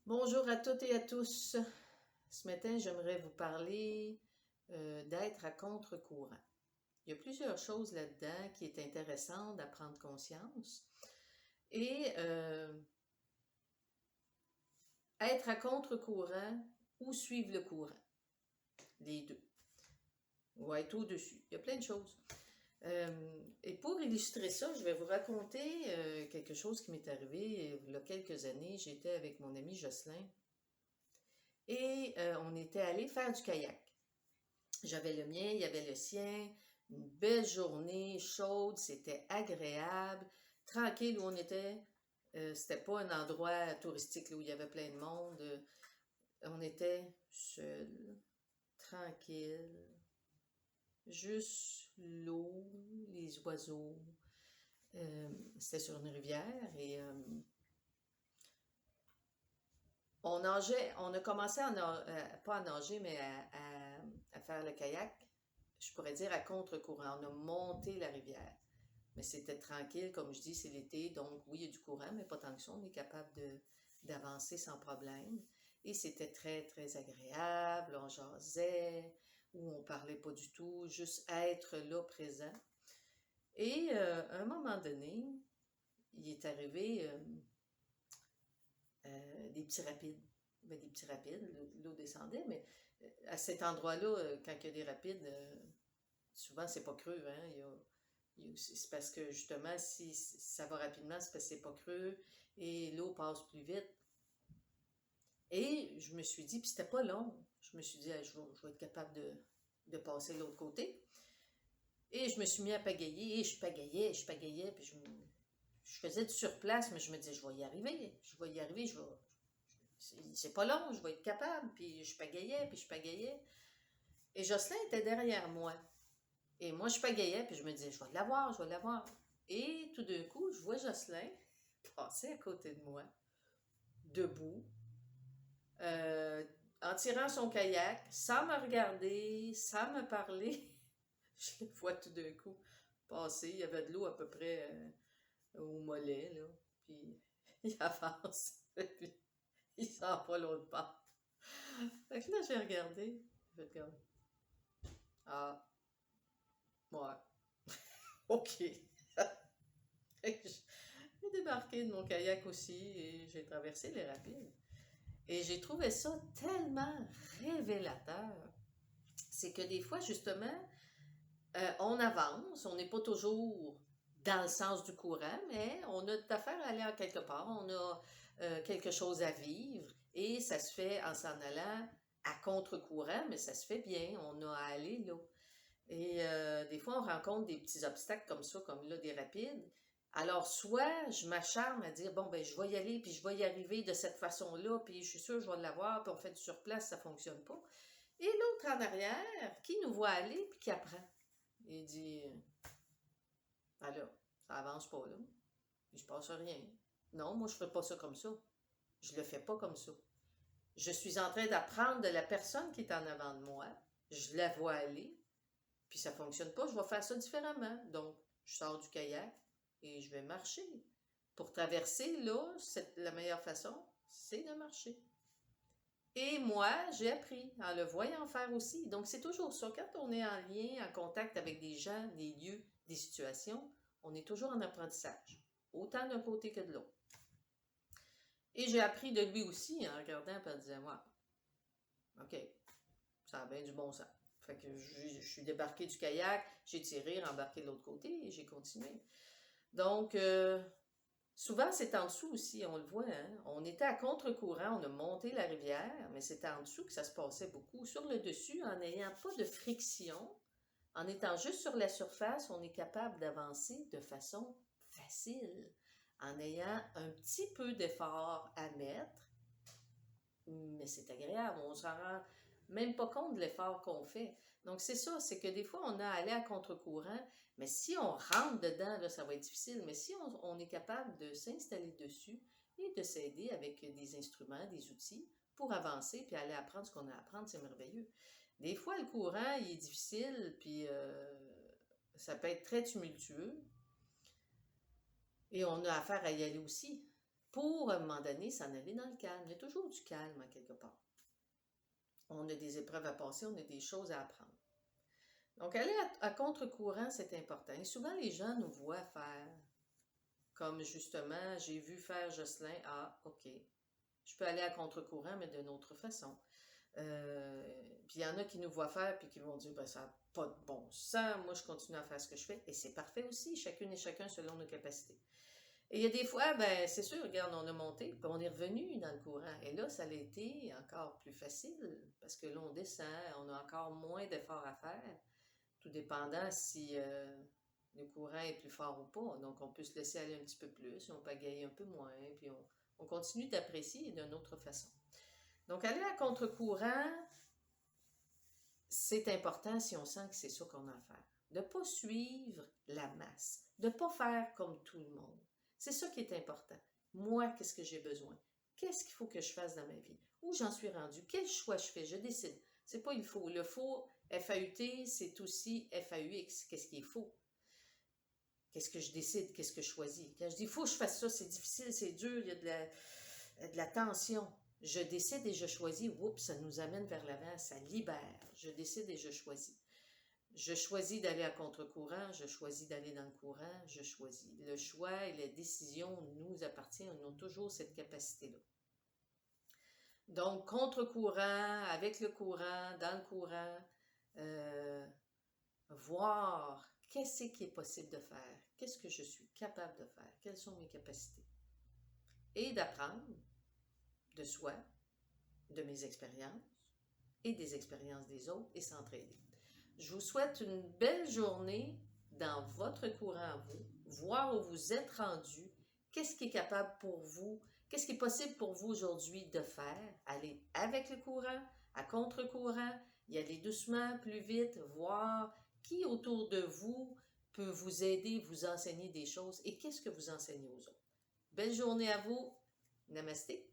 Bonjour à toutes et à tous. Ce matin, j'aimerais vous parler d'être à contre-courant. Il y a plusieurs choses là-dedans qui est intéressant d'en prendre conscience. Et être à contre-courant ou suivre le courant. Les deux. Ou être au-dessus. Il y a plein de choses. Et pour illustrer ça, je vais vous raconter quelque chose qui m'est arrivé il y a quelques années. J'étais avec mon ami Jocelyn et on était allé faire du kayak. J'avais le mien, il y avait le sien. Une belle journée, chaude, c'était agréable, tranquille où on était. C'était pas un endroit touristique là, où il y avait plein de monde. On était seuls, tranquille, juste l'eau, les oiseaux. C'était sur une rivière et on nageait, on a commencé pas à nager, mais à faire le kayak. Je pourrais dire à contre-courant. On a monté la rivière. Mais c'était tranquille, comme je dis, c'est l'été, donc oui, il y a du courant, mais pas tant que ça. On est capable d'avancer sans problème. Et c'était très, très agréable. On jasait, ou on parlait pas du tout, juste être là, présent. Et à un moment donné, il est arrivé des petits rapides. Ben, des petits rapides, l'eau descendait, mais à cet endroit-là, quand il y a des rapides, souvent c'est pas creux, hein, c'est parce que justement, si ça va rapidement, c'est parce que c'est pas creux et l'eau passe plus vite. Et je me suis dit, puis c'était pas long, je me suis dit, ah, je vais être capable de passer de l'autre côté. Et je me suis mis à pagayer, et je pagayais, puis je faisais du surplace, mais je me disais, je vais y arriver, c'est pas long, je vais être capable, puis je pagayais, puis je pagayais. Et Jocelyn était derrière moi. Et moi, je pagayais, puis je me disais, je vais l'avoir, je vais l'avoir. Et tout d'un coup, je vois Jocelyn passer à côté de moi, debout, euh, en tirant son kayak, sans me regarder, sans me parler. Je le vois tout d'un coup passer. Il y avait de l'eau à peu près au mollet, là. Puis il avance, puis il s'en va l'autre part. Fait que là, j'ai regardé. J'ai regardé. Ah, ouais, ok. J'ai débarqué de mon kayak aussi et j'ai traversé les rapides. Et j'ai trouvé ça tellement révélateur. C'est que des fois, justement, on avance, on n'est pas toujours dans le sens du courant, mais on a affaire à aller à quelque part, on a quelque chose à vivre et ça se fait en s'en allant à contre-courant, mais ça se fait bien, on a à aller là. Et des fois, on rencontre des petits obstacles comme ça, comme là, des rapides. Alors, soit je m'acharne à dire, bon, ben, je vais y aller, puis je vais y arriver de cette façon-là, puis je suis sûre que je vais l'avoir, puis on fait du surplace, ça fonctionne pas. Et l'autre en arrière, qui nous voit aller, puis qui apprend. Il dit, ah là, ça avance pas, là. Il se passe rien. Non, moi, je fais pas ça comme ça. Je le fais pas comme ça. Je suis en train d'apprendre de la personne qui est en avant de moi. Je la vois aller, puis ça fonctionne pas, je vais faire ça différemment. Donc, je sors du kayak et je vais marcher. Pour traverser, là, la meilleure façon, c'est de marcher. Et moi, j'ai appris en le voyant faire aussi. Donc, c'est toujours ça. Quand on est en lien, en contact avec des gens, des lieux, des situations, on est toujours en apprentissage. Autant d'un côté que de l'autre. Et j'ai appris de lui aussi en regardant et en disant, ouais, OK, ça a bien du bon sens. Fait que je suis débarqué du kayak, j'ai tiré, rembarqué de l'autre côté et j'ai continué. Donc, souvent c'est en dessous aussi, on le voit. Hein? On était à contre-courant, on a monté la rivière, mais c'était en dessous que ça se passait beaucoup. Sur le dessus, en n'ayant pas de friction, en étant juste sur la surface, on est capable d'avancer de façon facile, en ayant un petit peu d'effort à mettre, mais c'est agréable, on s'en rend même pas compte de l'effort qu'on fait. Donc c'est ça, c'est que des fois on a à aller à contre-courant, mais si on rentre dedans, là, ça va être difficile, mais si on est capable de s'installer dessus et de s'aider avec des instruments, des outils pour avancer puis aller apprendre ce qu'on a à apprendre, c'est merveilleux. Des fois le courant, il est difficile, puis ça peut être très tumultueux et on a affaire à y aller aussi. pour, à un moment donné, s'en aller dans le calme. Il y a toujours du calme, à quelque part. On a des épreuves à passer, on a des choses à apprendre. Donc, aller à contre-courant, c'est important. Et souvent, les gens nous voient faire, comme justement, j'ai vu faire Jocelyn, ah, OK, je peux aller à contre-courant, mais d'une autre façon. Puis il y en a qui nous voient faire, puis qui vont dire, ben, ça n'a pas de bon sens, moi je continue à faire ce que je fais, et c'est parfait aussi, chacune et chacun selon nos capacités. Et il y a des fois, ben c'est sûr, regarde, on a monté, puis on est revenu dans le courant. Et là, ça a été encore plus facile, parce que là, on descend, on a encore moins d'efforts à faire, tout dépendant si le courant est plus fort ou pas. Donc, on peut se laisser aller un petit peu plus, on pagaille un peu moins, puis on continue d'apprécier d'une autre façon. Donc, aller à contre-courant, c'est important si on sent que c'est ça qu'on a à faire. De ne pas suivre la masse, de ne pas faire comme tout le monde. C'est ça qui est important. Moi, qu'est-ce que j'ai besoin? Qu'est-ce qu'il faut que je fasse dans ma vie? Où j'en suis rendu? Quel choix je fais? Je décide. C'est pas il faut. Le faux, FAUT, c'est aussi FAUX. Qu'est-ce qui est faux? Qu'est-ce que je décide? Qu'est-ce que je choisis? Quand je dis il faut que je fasse ça, c'est difficile, c'est dur, il y a de la tension. Je décide et je choisis. Oups, ça nous amène vers l'avant, ça libère. Je décide et je choisis. Je choisis d'aller à contre-courant, je choisis d'aller dans le courant, je choisis. Le choix et la décision nous appartiennent, on a toujours cette capacité-là. Donc, contre-courant, avec le courant, dans le courant, voir qu'est-ce qui est possible de faire, qu'est-ce que je suis capable de faire, quelles sont mes capacités. Et d'apprendre de soi, de mes expériences et des expériences des autres et s'entraider. Je vous souhaite une belle journée dans votre courant à vous, voir où vous êtes rendu, qu'est-ce qui est capable pour vous, qu'est-ce qui est possible pour vous aujourd'hui de faire, aller avec le courant, à contre-courant, y aller doucement, plus vite, voir qui autour de vous peut vous aider, vous enseigner des choses et qu'est-ce que vous enseignez aux autres. Belle journée à vous. Namasté.